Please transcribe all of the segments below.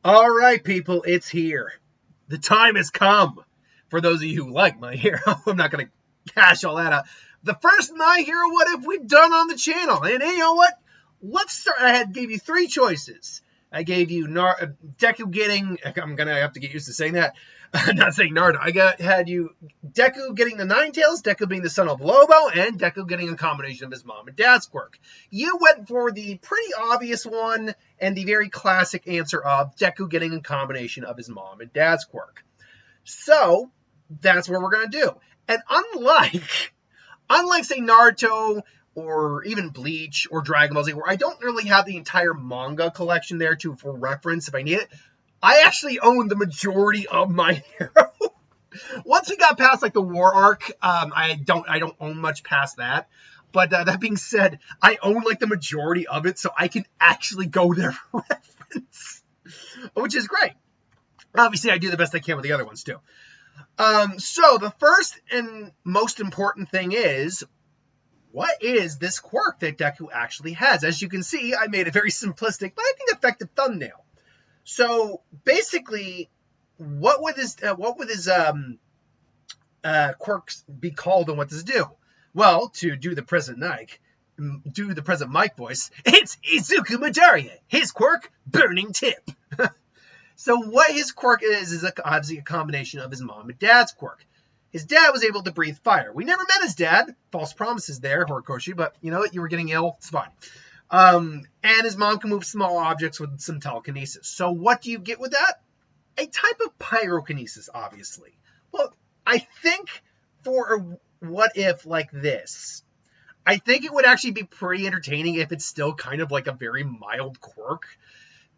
All right, people, it's here. The time has come. For those of you who like My Hero, I'm not going to cash all that out. The first My Hero What If we've done on the channel. And you know what? Let's start. Gave you three choices. I gave you Deku getting. I'm going to have to get used to saying that. I'm not saying Naruto. Had you Deku getting the Nine Tails, Deku being the son of Lobo, and Deku getting a combination of his mom and dad's quirk. You went for the pretty obvious one and the very classic answer of Deku getting a combination of his mom and dad's quirk. So that's what we're going to do. And unlike say Naruto or even Bleach or Dragon Ball Z, where I don't really have the entire manga collection there for reference if I need it, I actually own the majority of My Hero. Once we got past like the war arc, I don't own much past that. But that being said, I own like the majority of it, so I can actually go there for reference, which is great. Obviously, I do the best I can with the other ones too. So the first and most important thing is, what is this quirk that Deku actually has? As you can see, I made a very simplistic, but I think effective thumbnail. So basically, what would his quirks be called, and what does it do? Well, to do the present Mike voice, it's Izuku Midoriya. His quirk, Burning Tip. So what his quirk is obviously a combination of his mom and dad's quirk. His dad was able to breathe fire. We never met his dad. False promises there, Horikoshi, but you know what? You were getting ill. It's fine. And his mom can move small objects with some telekinesis. So what do you get with that? A type of pyrokinesis, obviously. Well, I think for a what if like this, I think it would actually be pretty entertaining if it's still kind of like a very mild quirk.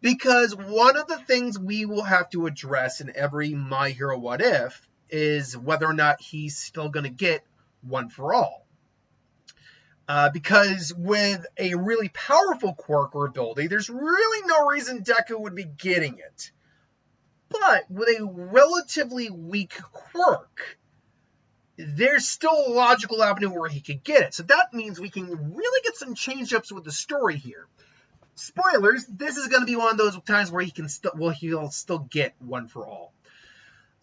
Because one of the things we will have to address in every My Hero What If is whether or not he's still going to get One for All. Because with a really powerful quirk or ability, there's really no reason Deku would be getting it. But with a relatively weak quirk, there's still a logical avenue where he could get it. So that means we can really get some change-ups with the story here. Spoilers, this is going to be one of those times where he'll still get One for All.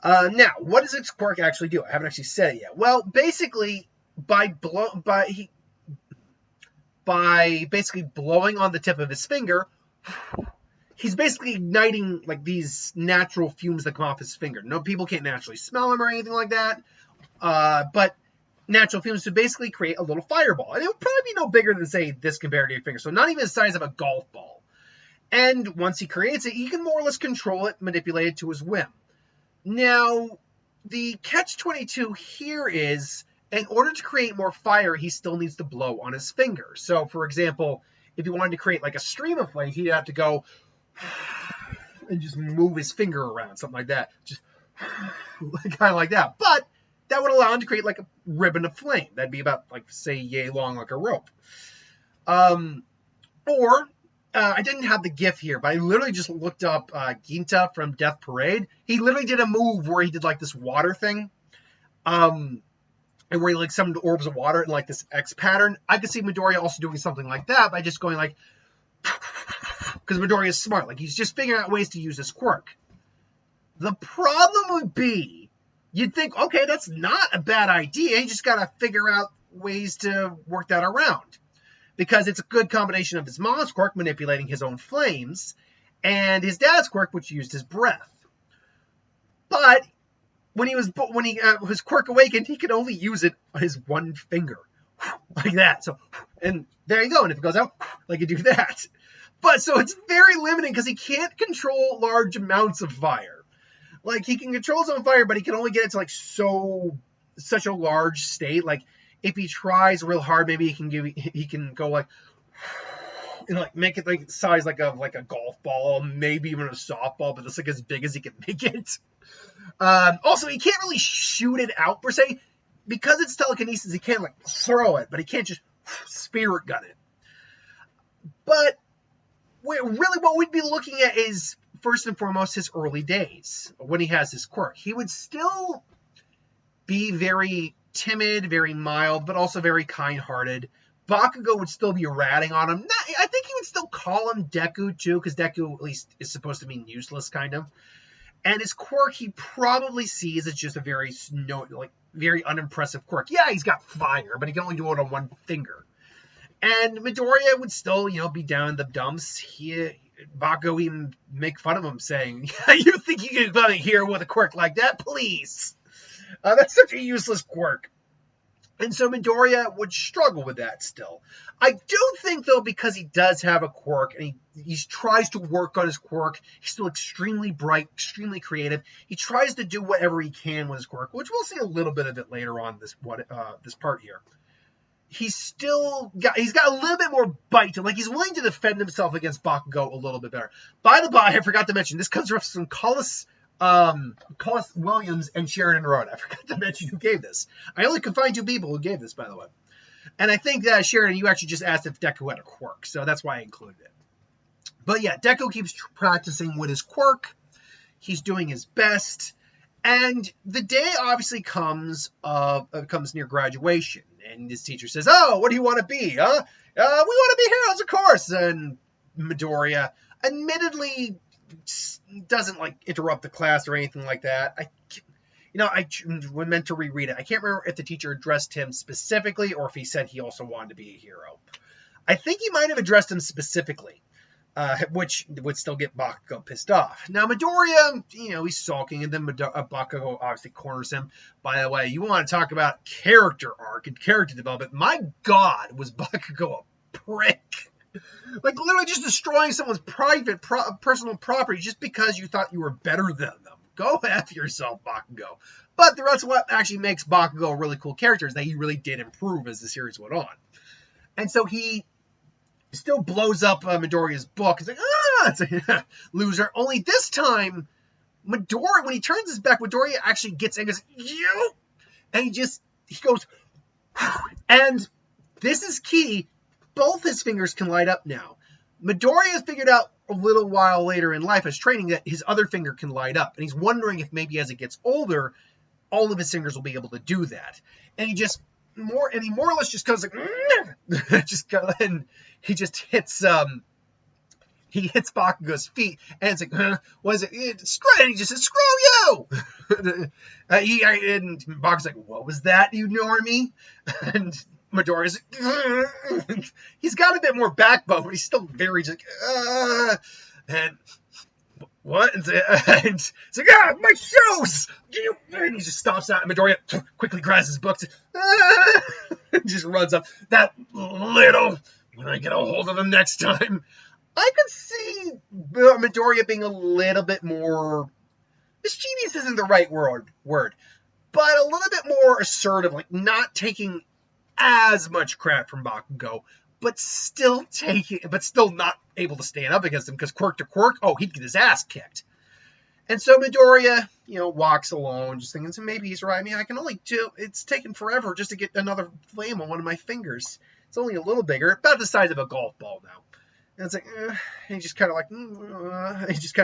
Now, what does his quirk actually do? I haven't actually said it yet. Well, basically, by basically blowing on the tip of his finger, he's basically igniting like these natural fumes that come off his finger. No, people can't naturally smell them or anything like that. But natural fumes to basically create a little fireball. And it would probably be no bigger than, say, this compared to your finger. So not even the size of a golf ball. And once he creates it, he can more or less control it, manipulate it to his whim. Now, the catch-22 here is, in order to create more fire, he still needs to blow on his finger. So, for example, if he wanted to create like a stream of flame, he'd have to go and just move his finger around, something like that. Just kind of like that. But that would allow him to create like a ribbon of flame. That'd be about, like, say, yay long, like a rope. I didn't have the GIF here, but I literally just looked up Ginta from Death Parade. He literally did a move where he did like this water thing. And where he like summoned orbs of water in like this X pattern. I could see Midoriya also doing something like that by just going like, because Midoriya is smart. Like, he's just figuring out ways to use his quirk. The problem would be, you'd think, okay, that's not a bad idea. You just got to figure out ways to work that around. Because it's a good combination of his mom's quirk, manipulating his own flames, and his dad's quirk, which used his breath. But when his quirk awakened, he could only use it on his one finger. Like that. So, and there you go. And if it goes out, like, you do that. But so it's very limiting because he can't control large amounts of fire. Like, he can control his own fire, but he can only get it to like such a large state. Like, if he tries real hard, maybe he can go like, and like make it like the size like a golf ball, maybe even a softball, but it's like as big as he can make it. Also, he can't really shoot it out per se because it's telekinesis. He can't like throw it, but he can't just spirit gun it. But really, what we'd be looking at is first and foremost his early days when he has his quirk. He would still be very timid, very mild, but also very kind-hearted. Bakugo would still be ratting on him. I think he would still call him Deku, too, because Deku at least is supposed to mean useless, kind of. And his quirk, he probably sees as just a very unimpressive quirk. Yeah, he's got fire, but he can only do it on one finger. And Midoriya would still, be down in the dumps. Bakugo even make fun of him, saying, "You think you can come in here with a quirk like that? Please." That's such a useless quirk. And so Midoriya would struggle with that still. I do think, though, because he does have a quirk, and he tries to work on his quirk, he's still extremely bright, extremely creative. He tries to do whatever he can with his quirk, which we'll see a little bit of it later on this part here. He's got a little bit more bite. Like, he's willing to defend himself against Bakugo a little bit better. By the by, I forgot to mention, this comes from Collis Williams and Sheridan Road. I forgot to mention who gave this. I only could find 2 people who gave this, by the way. And I think that, Sheridan, you actually just asked if Deku had a quirk, so that's why I included it. But yeah, Deku keeps practicing with his quirk. He's doing his best. And the day obviously comes near graduation. And his teacher says, "Oh, what do you want to be, huh? We want to be heroes, of course." And Midoriya, admittedly, doesn't interrupt the class or anything like that. I meant to reread it. I can't remember if the teacher addressed him specifically or if he said he also wanted to be a hero. I think he might have addressed him specifically, which would still get Bakugo pissed off. Now, Midoriya, he's sulking, and then Bakugo obviously corners him. By the way, you want to talk about character arc and character development. My God, was Bakugo a prick. Literally just destroying someone's personal property just because you thought you were better than them. Go F yourself, Bakugo. But that's what actually makes Bakugo a really cool character, is that he really did improve as the series went on. And so he still blows up Midoriya's book. It's like, loser. Only this time, when he turns his back, Midoriya actually gets angry and goes, "You!" And he goes, and this is key. Both his fingers can light up now. Midoriya has figured out a little while later in life as training that his other finger can light up. And he's wondering if maybe as it gets older, all of his fingers will be able to do that. And he more or less just goes and he just hits Bakugo's feet, and it's like, what is it? Screw it. And he just says, "Screw you!" And Bakugo's like, "What was that, you normie?" And Midoriya's like, he's got a bit more backbone, but he's still very just and what? And it's like, my shoes! And he just stomps out, and Midoriya quickly grabs his books and just runs up. That little, when I get a hold of him next time. I could see Midoriya being a little bit more, mischievous isn't the right word, but a little bit more assertive, not taking as much crap from Bakugo, but still not able to stand up against him, because quirk to quirk, he'd get his ass kicked. And so Midoriya, walks alone, just thinking, so maybe he's right. I mean, it's taken forever just to get another flame on one of my fingers. It's only a little bigger, about the size of a golf ball now. And it's like, and he's just kind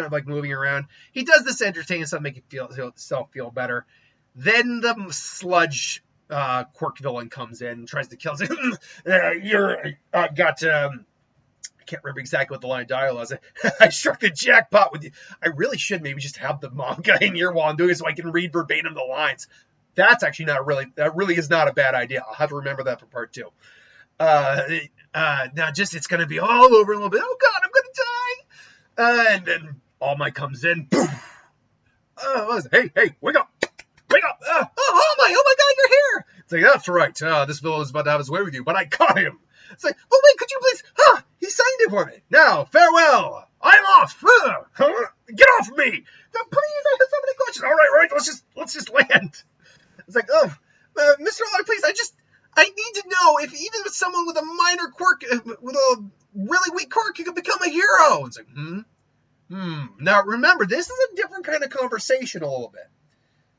of moving around. He does this entertaining stuff, make himself feel better. Then the sludge Quirk villain comes in and tries to kill him. I can't remember exactly what the line of dialogue was. I struck the jackpot with you. I really should maybe just have the manga in here while I'm doing it so I can read verbatim the lines. That's actually that really is not a bad idea. I'll have to remember that for part 2. Now it's going to be all over in a little bit. Oh God, I'm going to die. And then All Might comes in. Boom. Hey, wake up. Oh my God, you're here. It's like, that's right. This villain is about to have his way with you, but I caught him. It's like, oh wait, could you please? He signed it for me. Now, farewell. I'm off. Get off me. No, please, I have so many questions. All right, let's just land. It's like, Mr. Locke, please, I need to know if even with someone with a minor quirk, with a really weak quirk, can become a hero. It's like, Now remember, this is a different kind of conversation a little bit.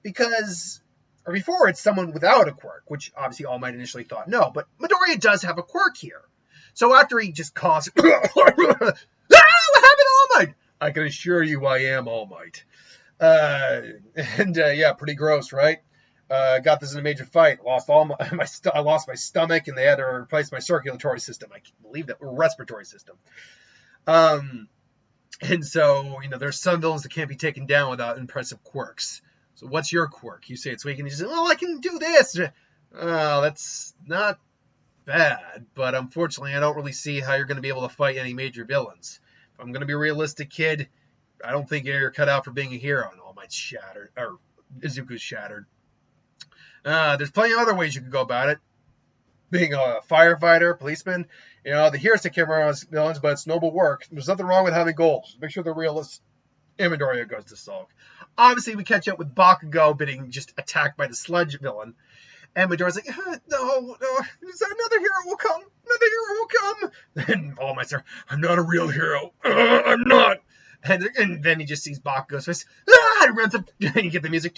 Because, or before, it's someone without a quirk, which obviously All Might initially thought no, but Midoriya does have a quirk here. So after he just coughs, what happened to All Might? I can assure you I am All Might. Yeah, pretty gross, right? Got this in a major fight. Lost all I lost my stomach, and they had to replace my circulatory system. I can't believe that. Respiratory system. And so, there's some villains that can't be taken down without impressive quirks. So what's your quirk? You say it's weak, and you say, I can do this. That's not bad, but unfortunately, I don't really see how you're going to be able to fight any major villains. If I'm going to be a realistic, kid, I don't think you're cut out for being a hero. And All Might's shattered, or Izuku's shattered. There's plenty of other ways you could go about it. Being a firefighter, policeman, the heroes take care of villains, but it's noble work. There's nothing wrong with having goals. Make sure they're realistic. And Midoriya goes to sulk. Obviously, we catch up with Bakugo being just attacked by the sludge villain. And Midoriya's like, no, another hero will come. Another hero will come. And All Might's like, I'm not a real hero. I'm not. And then he just sees Bakugo's face. He runs up, and you get the music.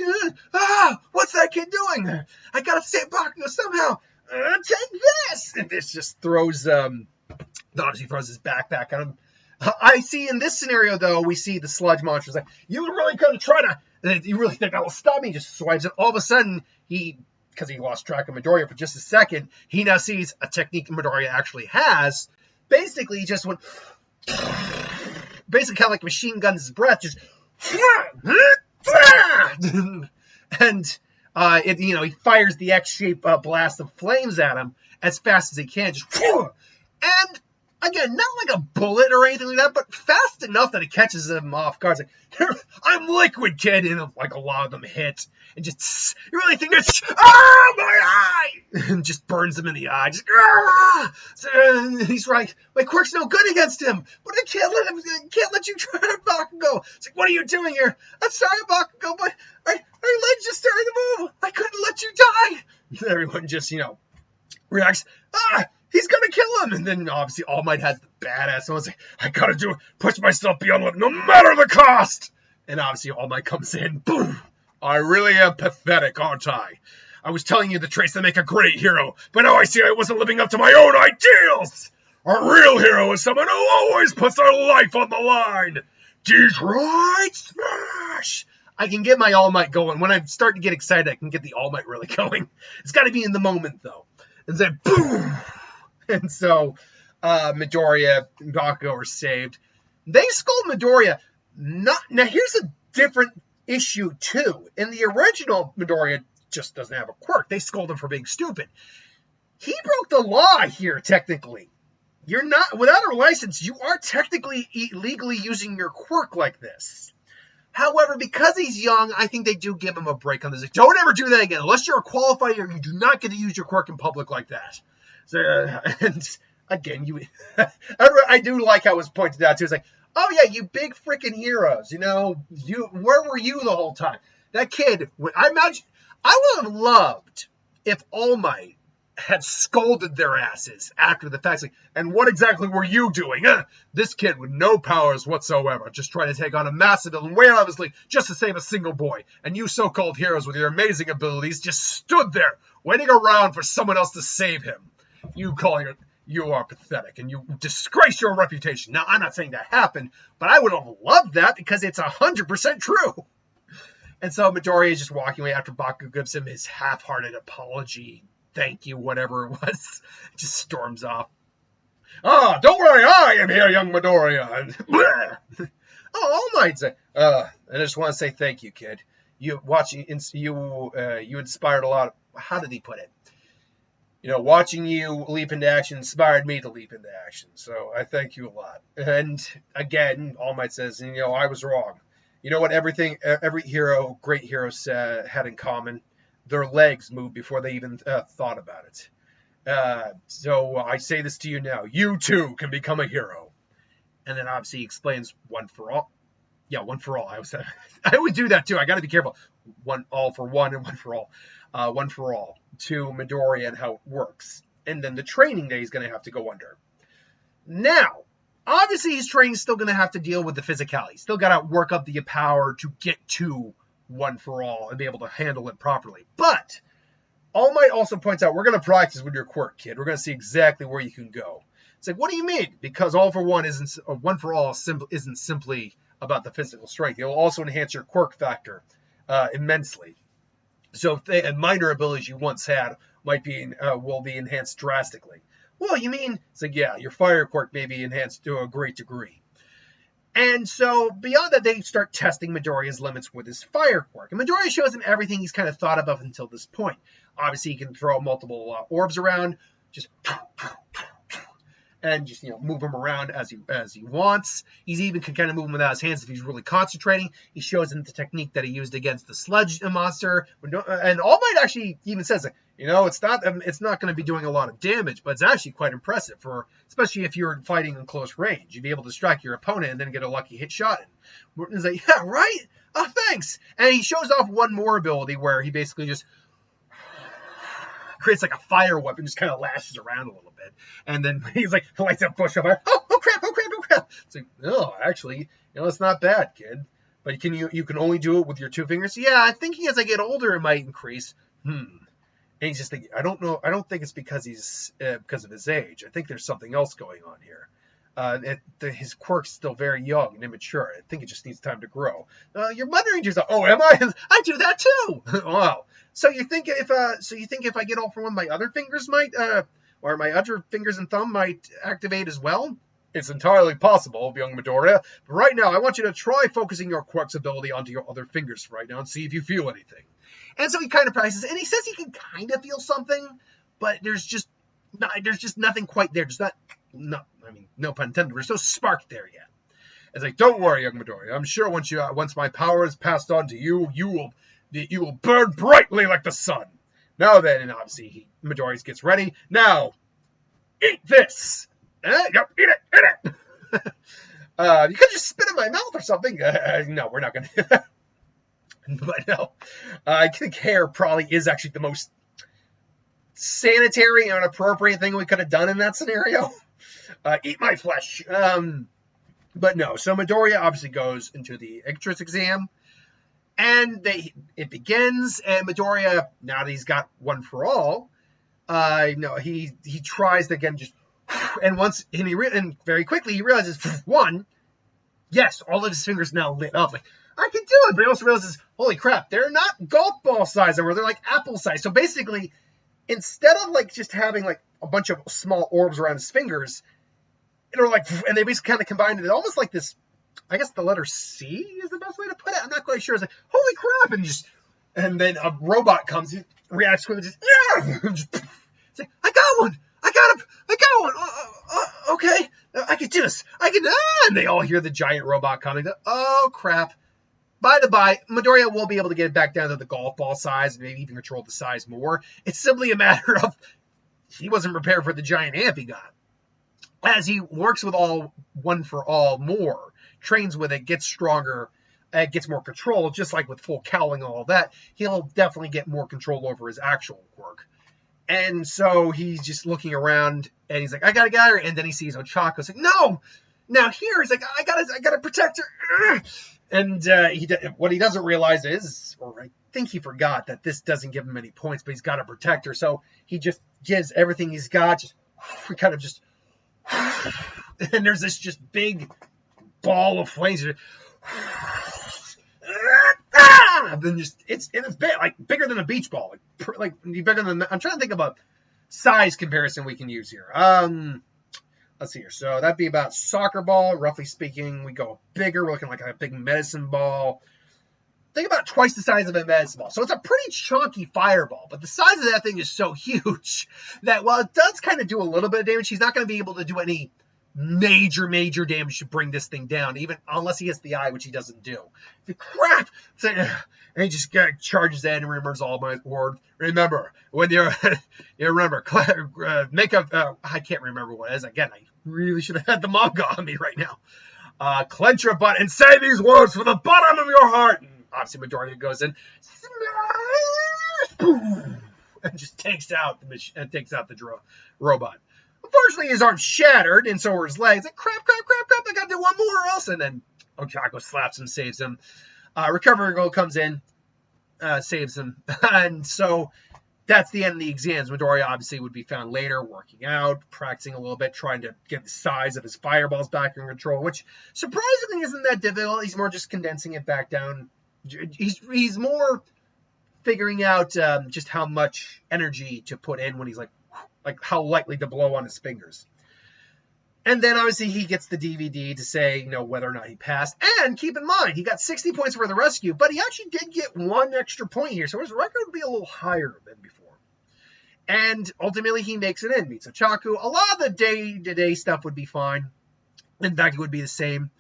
What's that kid doing? I gotta save Bakugo somehow. Take this! And this just throws, obviously throws his backpack at him. I see in this scenario, though, we see the sludge monster's like, you really gonna try to, you really think I will stop me? Just swipes it. All of a sudden, because he lost track of Midoriya for just a second, he now sees a technique Midoriya actually has. Basically, he just went, basically kind of like machine guns his breath, just, and he fires the X-shaped blast of flames at him as fast as he can, just, and again, not like a bullet or anything like that, but fast enough that it catches him off guard. It's like, I'm liquid, kid, and like a lot of them hit, and just, you really think this, my eye, and just burns him in the eye, just, and he's like, my quirk's no good against him, but I can't let you try it, Bakugo. It's like, what are you doing here? I'm sorry, Bakugo, but our legs just started to move. I couldn't let you die. And everyone just, reacts, he's gonna kill him, and then obviously All Might has the badass. So it's like, I gotta do it, push myself beyond limit, no matter the cost. And obviously All Might comes in, boom. I really am pathetic, aren't I? I was telling you the traits that make a great hero, but now I see I wasn't living up to my own ideals. A real hero is someone who always puts their life on the line. Detroit Smash! I can get my All Might going. When I start to get excited, I can get the All Might really going. It's got to be in the moment, though. And then, boom! And so, Midoriya and Bakugo are saved. They scold Midoriya. Now, here's a different issue, too. In the original, Midoriya just doesn't have a quirk. They scold him for being stupid. He broke the law here, technically. You're not, without a license, you are technically legally using your quirk like this. However, because he's young, I think they do give him a break on this. Like, don't ever do that again. Unless you're a qualifier, you do not get to use your quirk in public like that. So, and again, I do like how it was pointed out, too. It's like, oh, yeah, you big freaking heroes. Where were you the whole time? That kid, I would have loved if All Might had scolded their asses after the fact. Like, and what exactly were you doing? This kid with no powers whatsoever, just trying to take on a massive villain way out of his league just to save a single boy. And you so-called heroes with your amazing abilities just stood there waiting around for someone else to save him. You are pathetic, and you disgrace your reputation. Now, I'm not saying that happened, but I would have loved that because it's 100% true. And so Midoriya is just walking away after Bakugo gives him his half-hearted apology. Thank you, whatever it was. Just storms off. Don't worry, I am here, young Midoriya. And All Might's I just want to say thank you, kid. You inspired a lot. How did he put it? Watching you leap into action inspired me to leap into action. So I thank you a lot. And again, All Might says, I was wrong. You know what? Every great hero had in common. Their legs moved before they even thought about it. So I say this to you now. You too can become a hero. And then obviously he explains one for all. Yeah, one for all. I would do that too. I got to be careful. One all for one and one for all. One for all to Midoriya and how it works. And then the training that he's going to have to go under. Now, obviously his training is still going to have to deal with the physicality. Still got to work up the power to get to one for all and be able to handle it properly. But All Might also points out, we're going to practice with your quirk, kid. We're going to see exactly where you can go. It's like, what do you mean? Because all for one one for all isn't simply about the physical strength. It will also enhance your quirk factor immensely. So minor abilities you once had will be enhanced drastically. Well, you mean? It's like, yeah, your fire quirk may be enhanced to a great degree. And so beyond that, they start testing Midoriya's limits with his fire quirk. And Midoriya shows him everything he's kind of thought of up until this point. Obviously, he can throw multiple orbs around, just and just move them around as he wants. He's even can kind of move them without his hands if he's really concentrating. He shows him the technique that he used against the sludge monster. And All Might actually even says, it's not going to be doing a lot of damage, but it's actually quite impressive especially if you're fighting in close range. You'd be able to strike your opponent and then get a lucky hit shot in. He's like, yeah, right? Oh, thanks. And he shows off one more ability where he basically just creates like a fire whip and just kind of lashes around a little bit. And then he's like, lights up bush of fire. Oh crap, oh crap, oh crap. It's like, no, actually, it's not bad, kid. But you can only do it with your 2 fingers? Yeah, I think as I get older, it might increase. And he's just thinking, I don't know. I don't think it's because because of his age. I think there's something else going on here. His quirk's still very young and immature. I think it just needs time to grow. You're wondering yourself, oh, am I? I do that too. Wow. So you think if I get all for one, my other fingers might, or my other fingers and thumb might activate as well? It's entirely possible, young Midoriya. But right now, I want you to try focusing your Quirk's ability onto your other fingers right now and see if you feel anything. And so he kind of practices, and he says he can kind of feel something, but there's just nothing quite there. No pun intended. There's no spark there yet. It's like, don't worry, young Midoriya. I'm sure once my power is passed on to you, you will burn brightly like the sun. Now then, and obviously Midoriya gets ready. Now, eat this. Yep, eat it. You could just spit in my mouth or something. No, we're not going to do that. But no, I think hair probably is actually the most sanitary and appropriate thing we could have done in that scenario. Eat my flesh. But no, so Midoriya obviously goes into the entrance exam, and it begins, and Midoriya, now that he's got one for all, he tries to again and very quickly he realizes, one, yes, all of his fingers now lit up, like, I can do it, but he also realizes, holy crap, they're not golf ball size anymore, they're like apple size. So basically, instead of like just having like a bunch of small orbs around his fingers, and they basically kind of combined it almost like this, I guess the letter C is the best way to put it. I'm not quite sure. It's like, holy crap, and then a robot comes, he reacts quickly, it's like, I got one, okay, I can do this, and they all hear the giant robot coming, oh crap. By the by, Midoriya will be able to get it back down to the golf ball size and maybe even control the size more. It's simply a matter of he wasn't prepared for the giant amp he got. As he works with one for all more, trains with it, gets stronger, gets more control, just like with full cowling and all that, he'll definitely get more control over his actual quirk. And so he's just looking around and he's like, I gotta get her. And then he sees Ochako's like, no! Now here, he's like, I gotta protect her. And what he doesn't realize is, or I think he forgot, that this doesn't give him any points, but he's got to protect her. So he just gives everything he's got, and there's this just big ball of flames. Then it's big, like bigger than a beach ball, like bigger than. I'm trying to think of a size comparison we can use here. Let's see here. So that'd be about soccer ball, roughly speaking. We go bigger. We're looking like a big medicine ball. Think about twice the size of a medicine ball. So it's a pretty chunky fireball, but the size of that thing is so huge that while it does kind of do a little bit of damage, he's not going to be able to do any major damage to bring this thing down, even unless he hits the eye, which he doesn't do. Crap! And he just charges in and remembers all my words. Remember, when you remember, make a, I can't remember what it is. Again, I really should have had the manga on me right now. Clench your butt and say these words from the bottom of your heart. And obviously, Midoriya goes in, and just takes out the robot. Unfortunately, his arm's shattered, and so are his legs. Like, crap, I gotta do one more or else. And then Ochako slaps him, saves him. Recovery Girl comes in, saves him. And so that's the end of the exams. Midoriya obviously would be found later working out, practicing a little bit, trying to get the size of his fireballs back in control, which surprisingly isn't that difficult. He's more just condensing it back down. He's more figuring out just how much energy to put in when he's like how lightly to blow on his fingers. And then obviously he gets the DVD to say, whether or not he passed. And keep in mind, he got 60 points for the rescue, but he actually did get 1 extra point here, so his record would be a little higher than before. And ultimately he makes it in, meets Ochaku. A lot of the day-to-day stuff would be fine. In fact, it would be the same.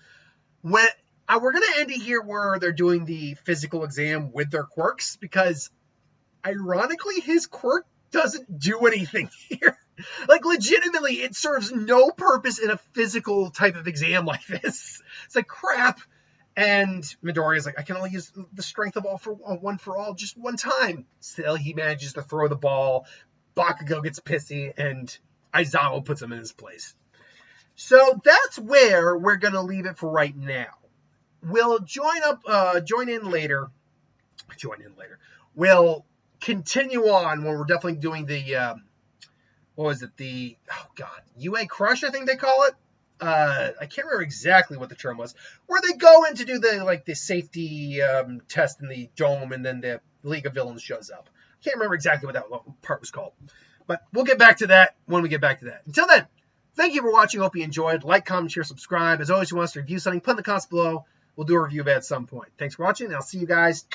We're going to end it here where they're doing the physical exam with their quirks, because ironically his quirk doesn't do anything here. Like, legitimately, it serves no purpose in a physical type of exam like this. It's like, crap. And Midoriya's like, I can only use the strength of one for all just one time. Still, he manages to throw the ball. Bakugo gets pissy, and Aizawa puts him in his place. So that's where we're going to leave it for right now. We'll join in later. We'll continue on when we're definitely doing the... UA Crush, I think they call it. I can't remember exactly what the term was. Where they go in to do the safety test in the dome, and then the League of Villains shows up. I can't remember exactly what that part was called. But we'll get back to that when we get back to that. Until then, thank you for watching. Hope you enjoyed. Like, comment, share, subscribe. As always, if you want us to review something, put in the comments below. We'll do a review of it at some point. Thanks for watching, and I'll see you guys